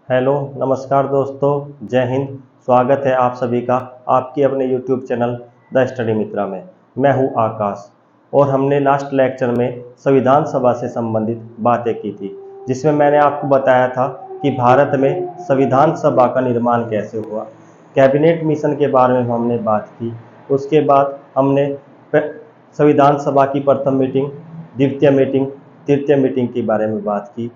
Hello, नमस्कार दोस्तों, जय हिंद। स्वागत है आप सभी का आपके अपने यूट्यूब चैनल द स्टडी मित्रा में। मैं हूं आकाश और हमने लास्ट लेक्चर में संविधान सभा से संबंधित बातें की थी, जिसमें मैंने आपको बताया था कि भारत में संविधान सभा का निर्माण कैसे हुआ। कैबिनेट मिशन के बारे में हमने बात की। उसके बाद हमने संविधान सभा की प्रथम मीटिंग, द्वितीय मीटिंग, तृतीय मीटिंग के बारे में बात की।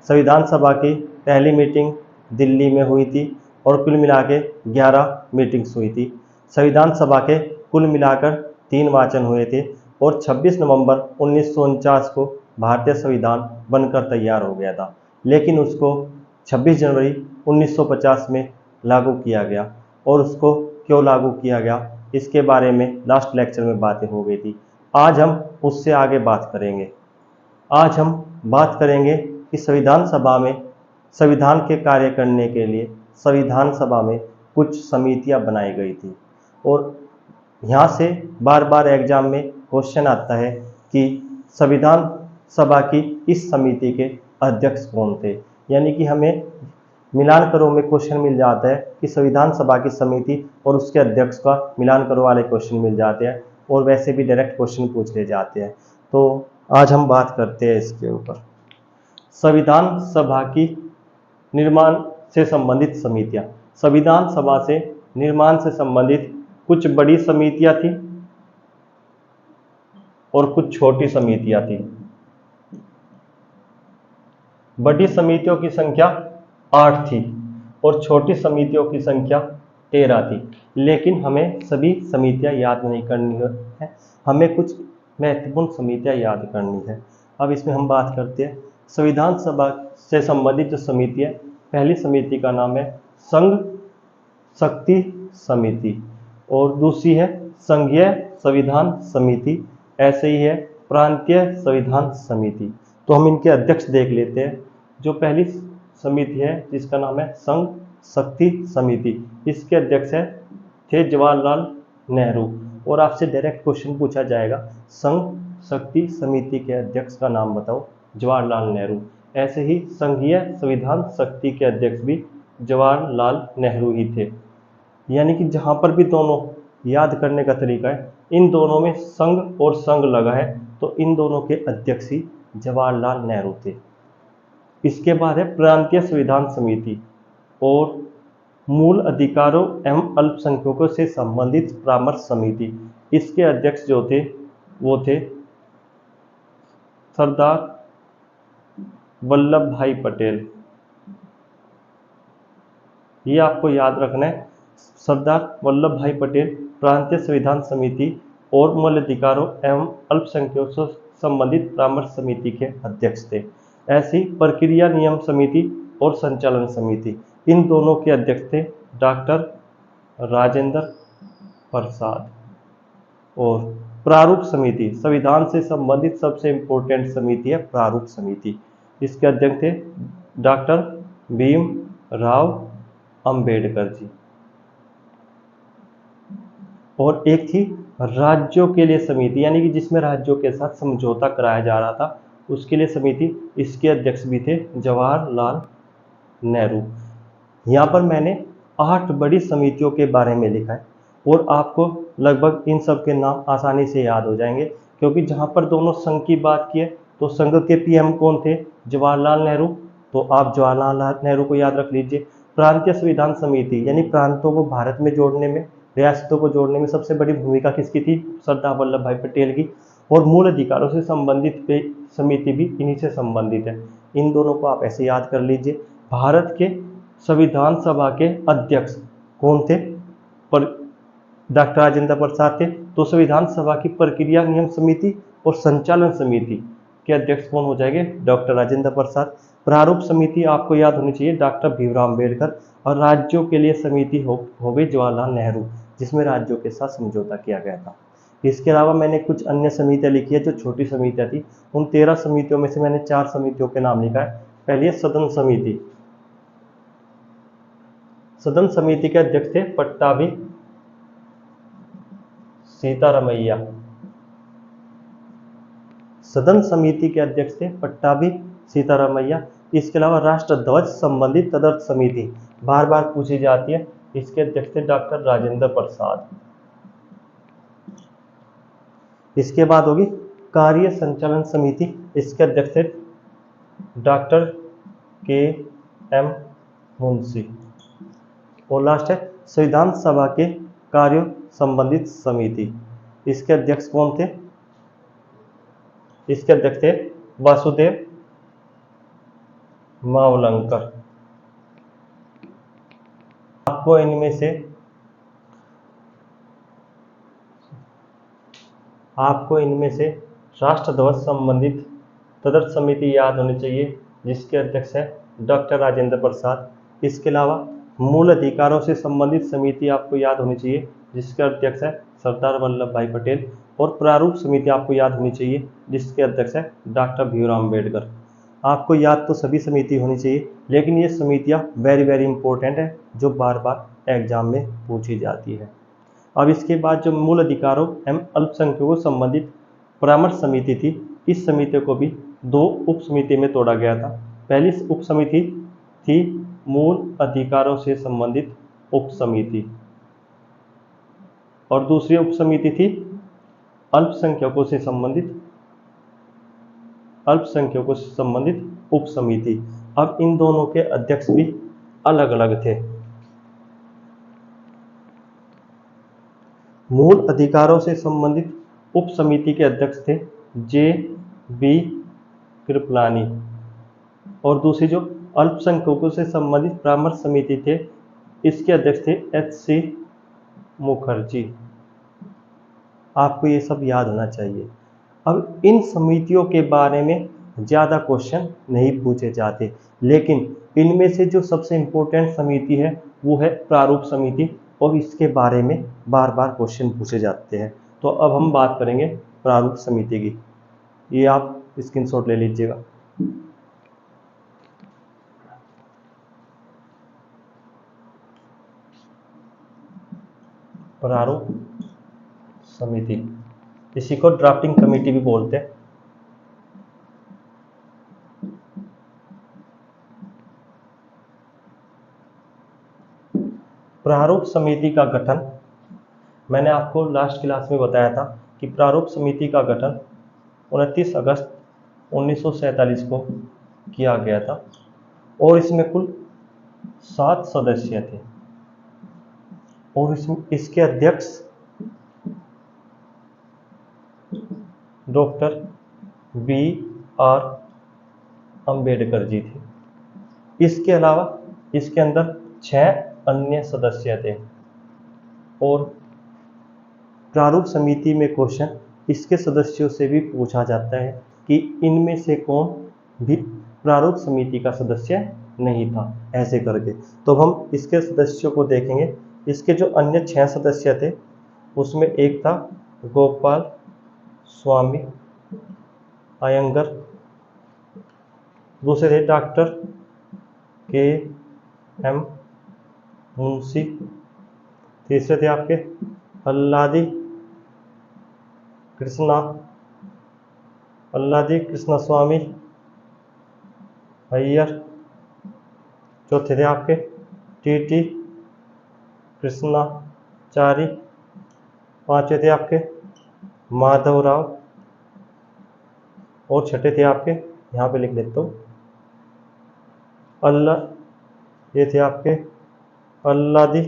संविधान सभा की पहली मीटिंग दिल्ली में हुई थी और कुल मिला के 11 मीटिंग्स हुई थी। संविधान सभा के कुल मिलाकर 3 वाचन हुए थे और 26 नवंबर 1949 को भारतीय संविधान बनकर तैयार हो गया था, लेकिन उसको 26 जनवरी 1950 में लागू किया गया। और उसको क्यों लागू किया गया, इसके बारे में लास्ट लेक्चर में बातें हो गई थी। आज हम उससे आगे बात करेंगे। आज हम बात करेंगे कि संविधान सभा में संविधान के कार्य करने के लिए संविधान सभा में कुछ समितियां बनाई गई थी। और यहाँ से बार बार एग्जाम में क्वेश्चन आता है कि संविधान सभा की इस समिति के अध्यक्ष कौन थे। यानी कि हमें मिलान करो में क्वेश्चन मिल जाता है कि संविधान सभा की समिति और उसके अध्यक्ष का मिलान करो वाले क्वेश्चन मिल जाते हैं, और वैसे भी डायरेक्ट क्वेश्चन पूछ ले जाते हैं। तो आज हम बात करते हैं इसके ऊपर। संविधान सभा की निर्माण से संबंधित समितियां। संविधान सभा से निर्माण से संबंधित कुछ बड़ी समितियां थी और कुछ छोटी समितियां थी। बड़ी समितियों की संख्या 8 थी और छोटी समितियों की संख्या 13 थी। लेकिन हमें सभी समितियां याद नहीं करनी है, हमें कुछ महत्वपूर्ण समितियां याद करनी है। अब इसमें हम बात करते हैं संविधान सभा से संबंधित जो समिति है। पहली समिति का नाम है संघ शक्ति समिति और दूसरी है संघीय संविधान समिति, ऐसे ही है प्रांतीय संविधान समिति। तो हम इनके अध्यक्ष देख लेते हैं। जो पहली समिति है जिसका नाम है संघ शक्ति समिति, इसके अध्यक्ष थे जवाहरलाल नेहरू। और आपसे डायरेक्ट क्वेश्चन पूछा जाएगा संघ शक्ति समिति के अध्यक्ष का नाम बताओ, जवाहरलाल नेहरू। ऐसे ही संघीय संविधान शक्ति के अध्यक्ष भी जवाहरलाल नेहरू ही थे। यानी कि जहां पर भी दोनों याद करने का तरीका है, इन दोनों में संघ और संघ लगा है, तो इन दोनों के अध्यक्ष ही जवाहरलाल नेहरू थे। इसके बाद है प्रांतीय संविधान समिति और मूल अधिकारों एवं अल्पसंख्यकों से संबंधित परामर्श समिति। इसके अध्यक्ष जो थे वो थे सरदार वल्लभ भाई पटेल। ये आपको याद रखना है, सरदार वल्लभ भाई पटेल प्रांतीय संविधान समिति और मूल अधिकारों एवं अल्पसंख्यकों से संबंधित परामर्श समिति के अध्यक्ष थे। ऐसी प्रक्रिया नियम समिति और संचालन समिति, इन दोनों के अध्यक्ष थे डॉक्टर राजेंद्र प्रसाद। और प्रारूप समिति, संविधान से संबंधित सबसे इंपॉर्टेंट समिति है प्रारूप समिति। इसके अध्यक्ष थे डॉक्टर भीम राव अंबेडकर जी। और एक थी राज्यों के लिए समिति, यानी कि जिसमें राज्यों के साथ समझौता कराया जा रहा था, उसके लिए समिति। इसके अध्यक्ष भी थे जवाहरलाल नेहरू। यहाँ पर मैंने 8 बड़ी समितियों के बारे में लिखा है और आपको लगभग इन सब के नाम आसानी से याद हो जाएंगे, क्योंकि जहाँ पर दोनों संघ की बात की है तो संघ के पीएम कौन थे, जवाहरलाल नेहरू। तो आप जवाहरलाल नेहरू को याद रख लीजिए। प्रांतीय संविधान समिति यानी प्रांतों को भारत में जोड़ने में, रियासतों को जोड़ने में सबसे बड़ी भूमिका किसकी थी, सरदार वल्लभ भाई पटेल की। और मूल अधिकारों से संबंधित समिति भी इन्हीं से संबंधित है। इन दोनों को आप ऐसे याद कर लीजिए। भारत के संविधान सभा के अध्यक्ष कौन थे, पर डॉक्टर राजेंद्र प्रसाद थे। तो संविधान सभा की प्रक्रिया नियम समिति और संचालन समिति के अध्यक्ष कौन हो जाएंगे, डॉक्टर राजेंद्र प्रसाद। प्रारूप समिति आपको याद होनी चाहिए, डॉक्टर भीमराव अम्बेडकर। और राज्यों के लिए समिति हो गई जवाहरलाल नेहरू, जिसमें राज्यों के साथ समझौता किया गया था। इसके अलावा मैंने कुछ अन्य समितियां लिखी है जो छोटी समितियां थी। उन 13 समितियों में से मैंने 4 समितियों के नाम लिखा है। पहली है सदन समिति। सदन समिति के अध्यक्ष थे पट्टाभी सीतारामैया। सदन समिति के अध्यक्ष थे पट्टाभी सीतारामैया। इसके अलावा राष्ट्र ध्वज संबंधित तदर्थ समिति बार बार पूछी जाती है, इसके अध्यक्ष थे डॉक्टर राजेंद्र प्रसाद। इसके बाद होगी कार्य संचालन समिति, इसके अध्यक्ष थे डॉक्टर के एम मुंशी। और लास्ट है संविधान सभा के कार्यों संबंधित समिति, इसके अध्यक्ष कौन थे? इसके अध्यक्ष थे वासुदेव मावलंकर। आपको इनमें से राष्ट्रध्वज संबंधित तदर्थ समिति याद होनी चाहिए, जिसके अध्यक्ष है डॉक्टर राजेंद्र प्रसाद। इसके अलावा मूल अधिकारों से संबंधित समिति आपको याद होनी चाहिए, जिसके अध्यक्ष है सरदार वल्लभ भाई पटेल। और प्रारूप समिति आपको याद होनी चाहिए, जिसके अध्यक्ष है डॉक्टर भीमराव अम्बेडकर। आपको याद तो सभी समिति होनी चाहिए, लेकिन ये समितियां वेरी वेरी इंपॉर्टेंट है, जो बार बार एग्जाम में पूछी जाती है। अब इसके बाद जो मूल अधिकारों एवं अल्पसंख्यकों से संबंधित परामर्श समिति थी, इस समिति को भी दो उप समिति में तोड़ा गया था। पहली उप समिति थी मूल अधिकारों से संबंधित उप समिति, और दूसरी उप समिति थी अल्पसंख्यकों से संबंधित उप समिति। अब इन दोनों के अध्यक्ष भी अलग अलग थे। मूल अधिकारों से संबंधित उप समिति के अध्यक्ष थे जे बी कृपलानी, और दूसरी जो अल्पसंख्यकों से संबंधित परामर्श समिति थे, इसके अध्यक्ष थे एच सी मुखर्जी। आपको ये सब याद होना चाहिए। अब इन समितियों के बारे में ज़्यादा क्वेश्चन नहीं पूछे जाते, लेकिन इनमें से जो सबसे इम्पोर्टेंट समिति है वो है प्रारूप समिति, और इसके बारे में बार बार क्वेश्चन पूछे जाते हैं। तो अब हम बात करेंगे प्रारूप समिति की। ये आप स्क्रीनशॉट ले लीजिएगा। प्रारूप समिति, इसी को ड्राफ्टिंग कमेटी भी बोलते हैं। प्रारूप समिति का गठन, मैंने आपको लास्ट क्लास में बताया था कि प्रारूप समिति का गठन 29 अगस्त 1947 को किया गया था, और इसमें कुल 7 सदस्य थे, और इसके अध्यक्ष doctor B are Ambedkar ji थे। इसके अलावा इसके अंदर 6 अन्य सदस्य थे, और प्रारूप समिति में क्वेश्चन इसके सदस्यों से भी पूछा जाता है कि इनमें से कौन भी प्रारूप समिति का सदस्य नहीं था, ऐसे करके। तो हम इसके सदस्यों को देखेंगे। इसके जो अन्य 6 सदस्य थे, उसमें एक था गोपाल स्वामी अयंगर, दूसरे थे डॉक्टर के एम मुंशी, तीसरे थे आपके अल्लादी कृष्णा स्वामी अय्यर, चौथे थे आपके टी कृष्णाचारी, पांचवे थे आपके माधवराव, और छठे थे आपके, यहाँ पे लिख लेता हूँ, ये थे आपके अल्लादी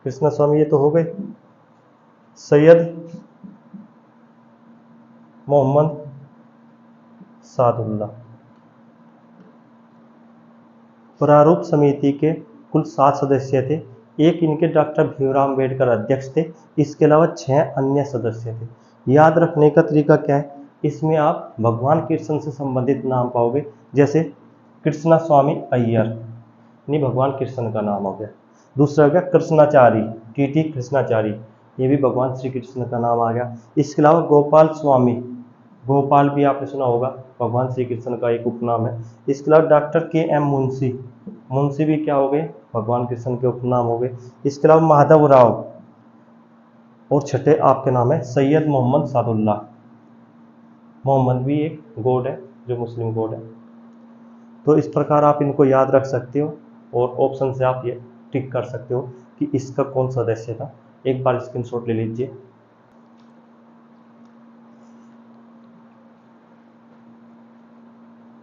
कृष्णा स्वामी, ये तो हो गए, सैयद मोहम्मद सादुल्ला। प्रारूप समिति के कुल 7 सदस्य थे। एक इनके डॉक्टर भीमराव अम्बेडकर अध्यक्ष थे। इसके अलावा 6 अन्य सदस्य थे। याद रखने का तरीका क्या है, इसमें आप भगवान कृष्ण से संबंधित नाम पाओगे, जैसे कृष्णा स्वामी अय्यर, नहीं भगवान कृष्ण का नाम हो गया। दूसरा हो गया कृष्णाचारी, टी कृष्णाचारी, ये भी भगवान श्री कृष्ण का नाम आ गया। इसके अलावा गोपाल स्वामी, गोपाल भी आपने सुना होगा, भगवान श्री कृष्ण का एक उपनाम है। इसके अलावा डॉक्टर के एम मुंशी, मुंशी भी क्या हो गए, भगवान कृष्ण के उपनाम हो गए। इसके अलावा माधवराव, और छठे आपके नाम है सैयद मोहम्मद सादुल्ला। मोहम्मद भी एक गॉड है, जो मुस्लिम गॉड है। तो इस प्रकार आप इनको याद रख सकते हो और ऑप्शन से आप ये टिक कर सकते हो कि इसका कौन सदस्य था। एक बार स्क्रीनशॉट ले लीजिए।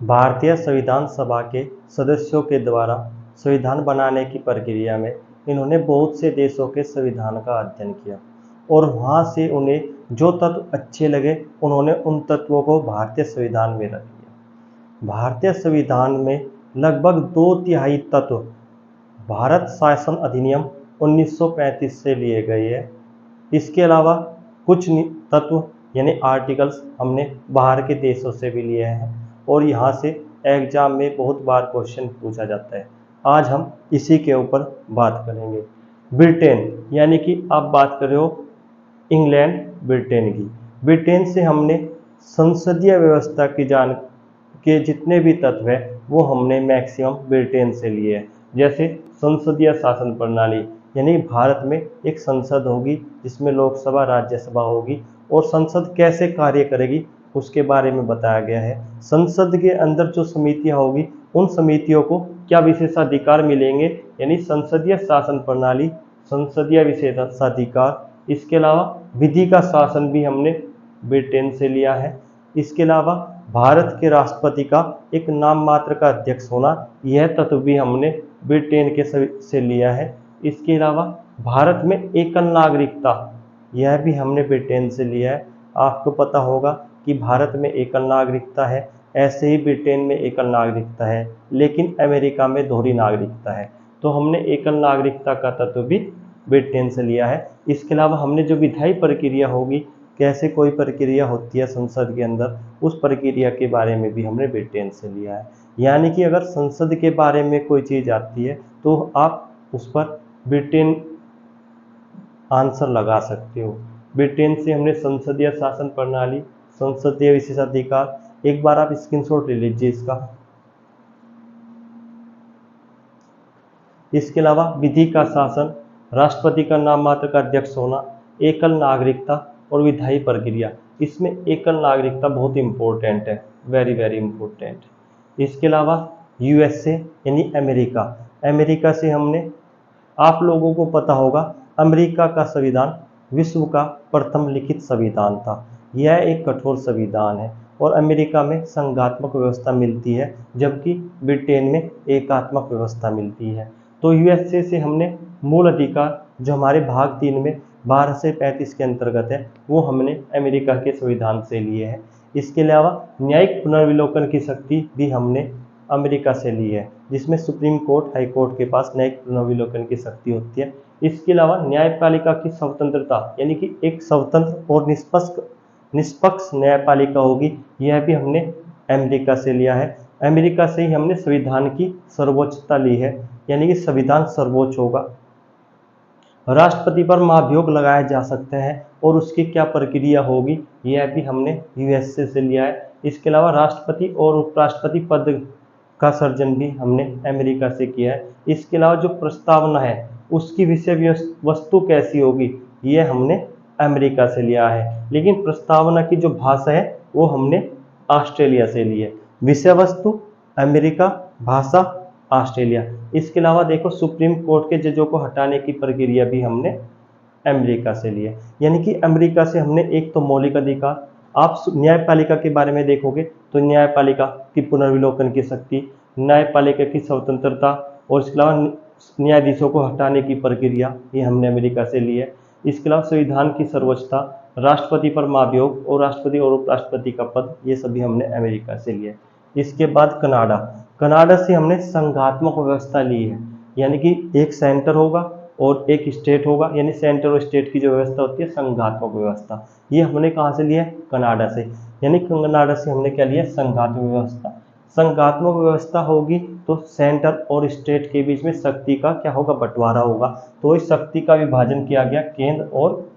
भारतीय संविधान सभा के सदस्यों के द्वारा संविधान बनाने की प्रक्रिया में इन्होंने बहुत से देशों के संविधान का अध्ययन किया और वहाँ से उन्हें जो तत्व अच्छे लगे उन्होंने उन तत्वों को भारतीय संविधान में रख दिया। भारतीय संविधान में लगभग 2/3 तत्व भारत शासन अधिनियम 1935 से लिए गए हैं। इसके अलावा कुछ तत्व यानी आर्टिकल्स हमने बाहर के देशों से भी लिए हैं और यहाँ से एग्जाम में बहुत बार क्वेश्चन पूछा जाता है। आज हम इसी के ऊपर बात करेंगे। ब्रिटेन यानी कि आप बात कर रहे हो इंग्लैंड ब्रिटेन की। ब्रिटेन से हमने संसदीय व्यवस्था की जान के जितने भी तत्व हैं वो हमने मैक्सिमम ब्रिटेन से लिए हैं। जैसे संसदीय शासन प्रणाली यानी भारत में एक संसद होगी जिसमें लोकसभा राज्यसभा होगी और संसद कैसे कार्य करेगी उसके बारे में बताया गया है। संसद के अंदर जो समितियां होगी उन समितियों को क्या विशेषाधिकार मिलेंगे यानी संसदीय शासन प्रणाली, संसदीय विशेषाधिकार। इसके अलावा विधि का शासन भी हमने ब्रिटेन से लिया है। इसके अलावा भारत के राष्ट्रपति का एक नाम मात्र का अध्यक्ष होना, यह तत्व भी हमने ब्रिटेन के से लिया है। इसके अलावा भारत में एकल नागरिकता, यह भी हमने ब्रिटेन से लिया है। आपको पता होगा कि भारत में एकल नागरिकता है, ऐसे ही ब्रिटेन में एकल नागरिकता है, लेकिन अमेरिका में दोहरी नागरिकता है। तो हमने एकल नागरिकता का तत्व भी ब्रिटेन से लिया है। इसके अलावा हमने जो विधायी प्रक्रिया होगी, कैसे कोई प्रक्रिया होती है संसद के अंदर, उस प्रक्रिया के बारे में भी हमने ब्रिटेन से लिया है। यानी कि अगर संसद के बारे में कोई चीज़ आती है तो आप उस पर ब्रिटेन आंसर लगा सकते हो। ब्रिटेन से हमने संसदीय शासन प्रणाली, संसदीय विशेषाधिकार, एक बार आप स्क्रीनशॉट ले लीजिए इसका। इसके अलावा विधि का शासन, राष्ट्रपति का नाम मात्र का अध्यक्ष होना, एकल नागरिकता और विधायी प्रक्रिया। इसमें एकल नागरिकता बहुत इंपॉर्टेंट है, वेरी वेरी इंपॉर्टेंट। इसके अलावा यूएसए यानी अमेरिका, अमेरिका से हमने, आप लोगों को पता होगा अमेरिका का संविधान विश्व का प्रथम लिखित संविधान था। यह एक कठोर संविधान है और अमेरिका में संघात्मक व्यवस्था मिलती है जबकि ब्रिटेन में एकात्मक व्यवस्था मिलती है। तो यूएसए से हमने मूल अधिकार जो हमारे भाग 3 में 12 से 35 के अंतर्गत है वो हमने अमेरिका के संविधान से लिए हैं। इसके अलावा न्यायिक पुनर्विलोकन की शक्ति भी हमने अमेरिका से ली है, जिसमें सुप्रीम कोर्ट, हाई कोर्ट के पास न्यायिक पुनर्विलोकन की शक्ति होती है। इसके अलावा न्यायपालिका की स्वतंत्रता यानी कि एक स्वतंत्र और निष्पक्ष न्यायपालिका होगी, यह भी हमने अमेरिका से लिया है। अमेरिका से ही हमने संविधान की सर्वोच्चता ली है, यानी कि संविधान सर्वोच्च होगा। राष्ट्रपति पर महाभियोग लगाया जा सकता है और उसकी क्या प्रक्रिया होगी, यह भी हमने यूएसए से लिया है। इसके अलावा राष्ट्रपति और उपराष्ट्रपति पद का सर्जन भी हमने अमेरिका से किया है। इसके अलावा जो प्रस्तावना है उसकी विषय वस्तु कैसी होगी, यह हमने अमेरिका से लिया है। लेकिन प्रस्तावना की जो भाषा है वो हमने ऑस्ट्रेलिया से ली है। विषय वस्तु अमेरिका, भाषा ऑस्ट्रेलिया। इसके अलावा देखो सुप्रीम कोर्ट के जजों को हटाने की प्रक्रिया भी हमने अमेरिका से ली है। यानी कि अमेरिका से हमने एक तो मौलिक अधिकार, आप न्यायपालिका के बारे में देखोगे तो न्यायपालिका की पुनर्विलोकन की शक्ति, न्यायपालिका की स्वतंत्रता और इसके अलावा न्यायाधीशों को हटाने की प्रक्रिया, ये हमने अमेरिका से ली है। इसके अलावा संविधान की सर्वोच्चता, राष्ट्रपति पर महाभियोग और राष्ट्रपति और उपराष्ट्रपति का पद, ये सभी हमने अमेरिका से लिए। इसके बाद कनाडा, कनाडा से हमने संघात्मक व्यवस्था ली है, यानी कि एक सेंटर होगा और एक स्टेट होगा, यानी सेंटर और स्टेट की जो व्यवस्था होती है संघात्मक व्यवस्था, ये हमने कहाँ से लिया है, कनाडा से। यानी कनाडा से हमने क्या लिया, संघात्मक व्यवस्था। संघात्मक व्यवस्था होगी तो सेंटर और स्टेट के बीच में शक्ति का क्या होगा, बंटवारा होगा। तो इस शक्ति का विभाजन किया गया केंद्र और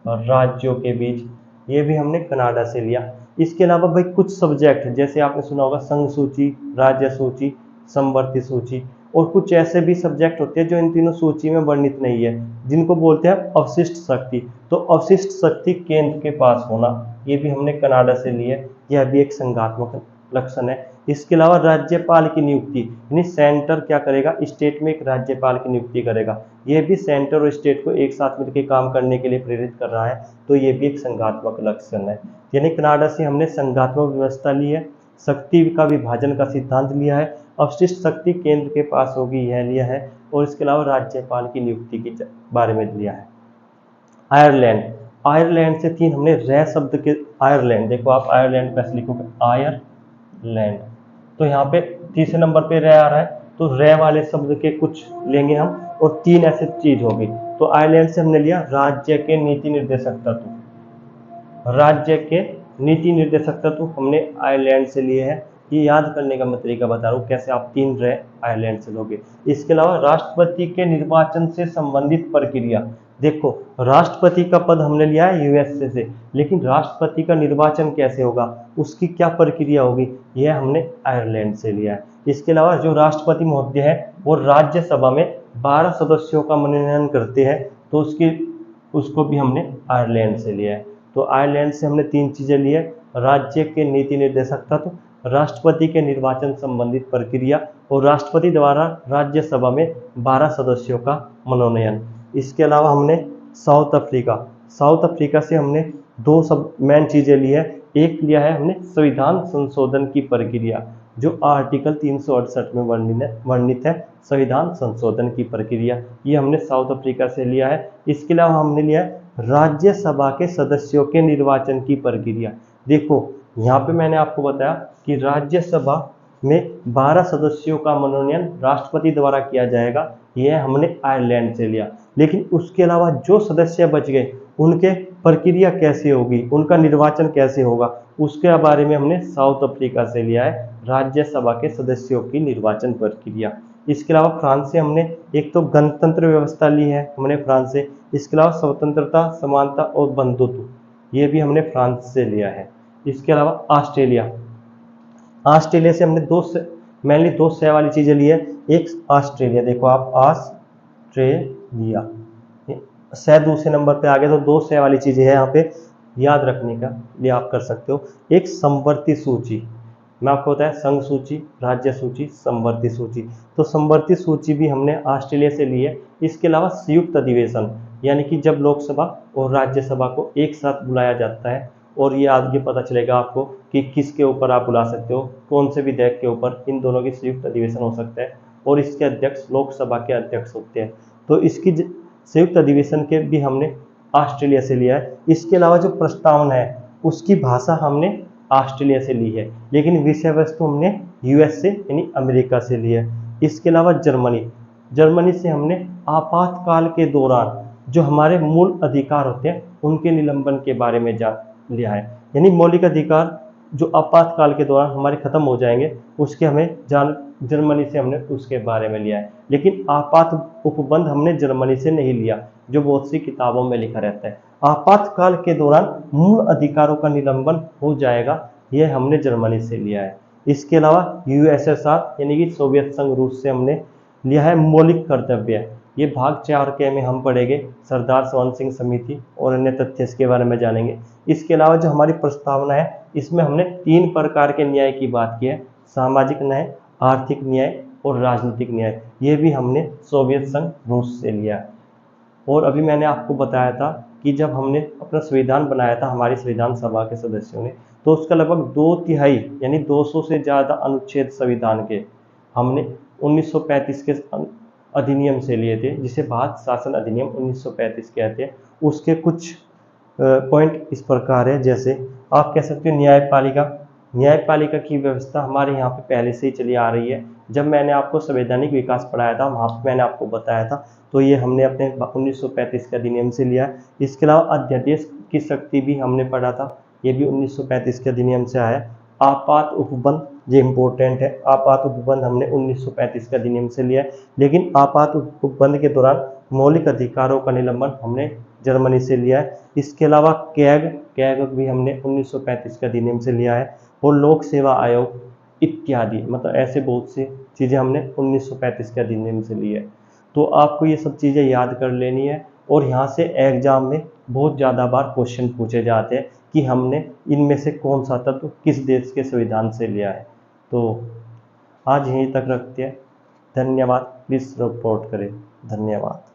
राज्यों के बीच, ये भी हमने कनाडा से लिया। इसके अलावा भाई कुछ सब्जेक्ट जैसे आपने सुना होगा संघ सूची, राज्य सूची, समवर्ती सूची, और कुछ ऐसे भी सब्जेक्ट होते हैं जो इन तीनों सूची में वर्णित नहीं है, जिनको बोलते हैं अवशिष्ट शक्ति। तो अवशिष्ट शक्ति केंद्र के पास होना, ये भी हमने कनाडा से ली है, यह भी एक संघात्मक लक्षण है। इसके अलावा राज्यपाल की नियुक्ति, यानी सेंटर क्या करेगा, स्टेट में एक राज्यपाल की नियुक्ति करेगा। ये भी सेंटर और स्टेट को एक साथ मिलकर काम करने के लिए प्रेरित कर रहा है, तो ये भी एक संघात्मक लक्षण है। यानी कनाडा से हमने संघात्मक व्यवस्था ली है, शक्ति का विभाजन का सिद्धांत लिया है, अवशिष्ट शक्ति केंद्र के पास होगी यह लिया है, और इसके अलावा राज्यपाल की नियुक्ति के बारे में लिया है। आयरलैंड, आयरलैंड से 3 हमने रे शब्द के, आयरलैंड देखो आप आयरलैंड कैसे लिखोगे, आयरलैंड, तो यहाँ पे तीसरे नंबर पे रे आ रहा है, तो रे वाले शब्द के कुछ लेंगे हम, और 3 ऐसे चीज होगी। तो आयरलैंड से हमने लिया राज्य के नीति निर्देशक तत्व, राज्य के नीति निर्देशक तत्व हमने आयरलैंड से लिए हैं। ये याद करने का मैं तरीका बता रहा हूँ कैसे आप 3 रे आयरलैंड से लोगे। इसके अलावा राष्ट्रपति के निर्वाचन से संबंधित प्रक्रिया, देखो राष्ट्रपति का पद हमने लिया है यूएसए से, लेकिन राष्ट्रपति का निर्वाचन कैसे होगा, उसकी क्या प्रक्रिया होगी, यह हमने आयरलैंड से लिया है। इसके अलावा जो राष्ट्रपति महोदय है वो राज्यसभा में 12 सदस्यों का मनोनयन करते हैं, तो उसको भी हमने आयरलैंड से लिया है। तो आयरलैंड से हमने 3 चीजें ली है, राज्य के नीति निर्देशक तत्व, राष्ट्रपति के निर्वाचन संबंधित प्रक्रिया, और राष्ट्रपति द्वारा राज्यसभा में 12 सदस्यों का मनोनयन। इसके अलावा हमने साउथ अफ्रीका, साउथ अफ्रीका से हमने 2 सब मेन चीजें ली है। एक लिया है हमने संविधान संशोधन की प्रक्रिया, जो आर्टिकल 368 में वर्णित है, संविधान संशोधन की प्रक्रिया, ये हमने साउथ अफ्रीका से लिया है। इसके अलावा हमने लिया है राज्यसभा के सदस्यों के निर्वाचन की प्रक्रिया। देखो यहाँ पे मैंने आपको बताया कि राज्यसभा में 12 सदस्यों का मनोनयन राष्ट्रपति द्वारा किया जाएगा, यह हमने आयरलैंड से लिया। लेकिन उसके अलावा जो सदस्य बच गए उनके प्रक्रिया कैसे होगी, उनका निर्वाचन कैसे होगा, उसके बारे में हमने साउथ अफ्रीका से लिया है, राज्यसभा के सदस्यों की निर्वाचन प्रक्रिया। इसके अलावा फ्रांस से हमने एक तो गणतंत्र व्यवस्था ली है हमने फ्रांस से, इसके अलावा स्वतंत्रता, समानता और बंधुत्व, ये भी हमने फ्रांस से लिया है। इसके अलावा ऑस्ट्रेलिया, ऑस्ट्रेलिया से हमने मेनली 2 से वाली चीजें ली है। एक ऑस्ट्रेलिया, देखो आप ऑस्ट्रेलिया से दूसरे नंबर पे आ गए, तो 2 से वाली चीजें है यहाँ पे याद रखने का लिए आप कर सकते हो। एक संवर्ती सूची, मैं आपको बताया संघ सूची, राज्य सूची, संवर्ती सूची, तो संवर्ती सूची भी हमने ऑस्ट्रेलिया से ली है। इसके अलावा संयुक्त अधिवेशन, यानी कि जब लोकसभा और राज्यसभा को एक साथ बुलाया जाता है, और ये आगे पता चलेगा आपको कि किसके ऊपर आप बुला सकते हो, कौन से विधेयक के ऊपर, इन दोनों की संयुक्त अधिवेशन हो सकता है, और इसके अध्यक्ष लोकसभा के अध्यक्ष होते हैं। तो इसकी संयुक्त अधिवेशन के भी हमने ऑस्ट्रेलिया से लिया है। इसके अलावा जो प्रस्तावना है उसकी भाषा हमने ऑस्ट्रेलिया से ली है, लेकिन विषय वस्तु हमने यूएस से यानी अमेरिका से ली है। इसके अलावा जर्मनी से हमने आपातकाल के दौरान जो हमारे मूल अधिकार होते हैं उनके निलंबन के बारे में लिया है, यानी मौलिक अधिकार जो आपातकाल के दौरान हमारे खत्म हो जाएंगे उसके हमें जर्मनी से हमने उसके बारे में लिया है। लेकिन आपात उपबंध हमने जर्मनी से नहीं लिया, जो बहुत सी किताबों में लिखा रहता है। आपातकाल के दौरान मूल अधिकारों का निलंबन हो जाएगा, यह हमने जर्मनी से लिया है। इसके अलावा यूएसएसआर यानी कि सोवियत संघ रूस से हमने लिया है मौलिक कर्तव्य। ये भाग 4 के में हम पढ़ेंगे, सरदार स्वर्ण सिंह समिति और अन्य तथ्य इसके बारे में जानेंगे। इसके अलावा जो हमारी प्रस्तावना है इसमें हमने 3 प्रकार के न्याय की बात की है, सामाजिक न्याय, आर्थिक न्याय और राजनीतिक न्याय। ये भी हमने सोवियत संघ रूस से लिया। और अभी मैंने आपको बताया था कि जब हमने अपना संविधान बनाया था हमारी संविधान सभा के सदस्यों ने, तो उसका लगभग 2/3 यानी 200 से ज़्यादा अनुच्छेद संविधान के हमने 1935 के अधिनियम से लिए थे, जिसे भारत शासन अधिनियम 1935 कहते हैं। उसके कुछ पॉइंट इस प्रकार है, जैसे आप कह सकते हो न्यायपालिका की व्यवस्था हमारे यहाँ पे पहले से ही चली आ रही है। जब मैंने आपको संवैधानिक विकास पढ़ाया था वहाँ पर मैंने आपको बताया था, तो ये हमने अपने 1935 के अधिनियम से लिया है। इसके अलावा अध्यादेश की शक्ति भी हमने पढ़ा था, ये भी 1935 के अधिनियम से आया है। आपात उपबंध, ये इंपॉर्टेंट है, आपात उपबंध हमने 1935 के अधिनियम से लिया है। लेकिन आपात उपबंध के दौरान मौलिक अधिकारों का निलंबन हमने जर्मनी से लिया है। इसके अलावा कैग भी हमने 1935 के अधिनियम से लिया है, और लोक सेवा आयोग इत्यादि, मतलब ऐसे बहुत सी चीज़ें हमने 1935 के अधिनियम से ली है। तो आपको ये सब चीज़ें याद कर लेनी है, और यहाँ से एग्जाम में बहुत ज़्यादा बार क्वेश्चन पूछे जाते हैं कि हमने इनमें से कौन सा तत्व किस देश के संविधान से लिया है। तो आज यहीं तक रखते हैं। धन्यवाद। प्लीज़ सपोर्ट करें। धन्यवाद।